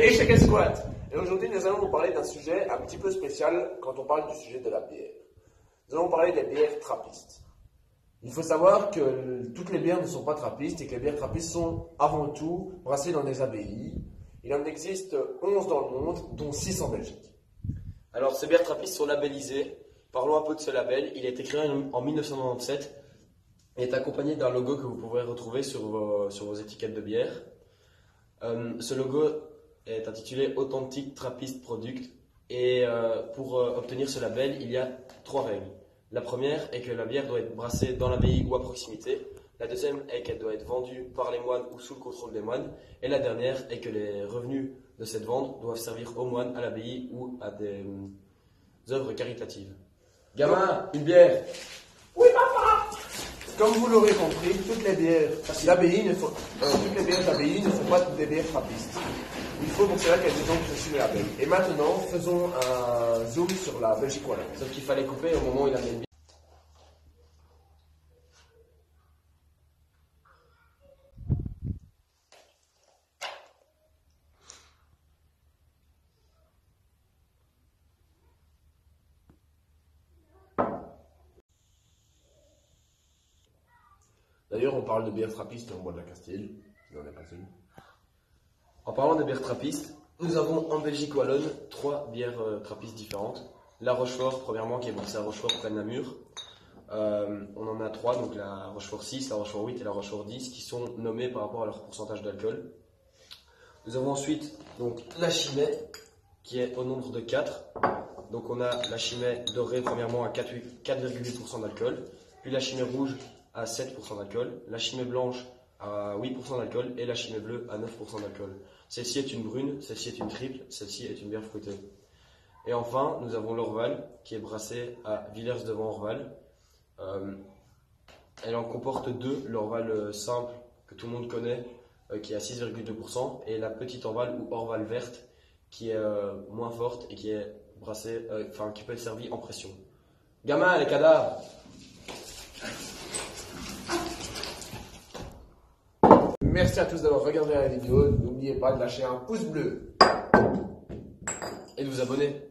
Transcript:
Échec et squat. Et aujourd'hui, nous allons vous parler d'un sujet un petit peu spécial quand on parle du sujet de la bière. Nous allons parler des bières trappistes. Il faut savoir que toutes les bières ne sont pas trappistes et que les bières trappistes sont avant tout brassées dans des abbayes. Il en existe 11 dans le monde, dont 6 en Belgique. Alors, ces bières trappistes sont labellisées. Parlons un peu de ce label. Il a été créé en 1997 et est accompagné d'un logo que vous pourrez retrouver sur vos étiquettes de bière. Ce logo est intitulé Authentic Trappist Product et pour obtenir ce label, il y a 3 règles. La première est que la bière doit être brassée dans l'abbaye ou à proximité. La deuxième est qu'elle doit être vendue par les moines ou sous le contrôle des moines. Et la dernière est que les revenus de cette vente doivent servir aux moines, à l'abbaye ou à des œuvres caritatives. Gamin, une bière! Oui, papa! Comme vous l'aurez compris, toutes les bières d'abbaye ne sont pas des bières trappistes. Il faut pour cela qu'elles aient donc reçu le label. Et maintenant, faisons un zoom sur la Belgique wallonne. Sauf qu'il fallait couper au moment où il a mis une bière. D'ailleurs, on parle de bière trappiste et on boit de la Castille. Il n'en est pas une. En parlant de bières trappistes, nous avons en Belgique wallonne 3 bières trappistes différentes. La Rochefort, premièrement, qui est brassée à Rochefort près de Namur. On en a 3, donc la Rochefort 6, la Rochefort 8 et la Rochefort 10, qui sont nommées par rapport à leur pourcentage d'alcool. Nous avons ensuite donc, la Chimay, qui est au nombre de 4. Donc on a la Chimay dorée, premièrement, à 4,8% d'alcool. Puis la Chimay rouge à 7% d'alcool. La Chimay blanche à 8% d'alcool. Et la Chimay bleue à 9% d'alcool. Celle-ci est une brune, celle-ci est une triple, celle-ci est une bière fruitée. Et enfin, nous avons l'Orval, qui est brassée à Villers-devant-Orval. Elle en comporte 2, l'Orval simple, que tout le monde connaît, qui est à 6,2%, et la petite Orval ou Orval verte, qui est moins forte et qui est brassée, qui peut être servie en pression. Gamin, les cadavres! Merci à tous d'avoir regardé la vidéo. N'oubliez pas de lâcher un pouce bleu. Et de vous abonner.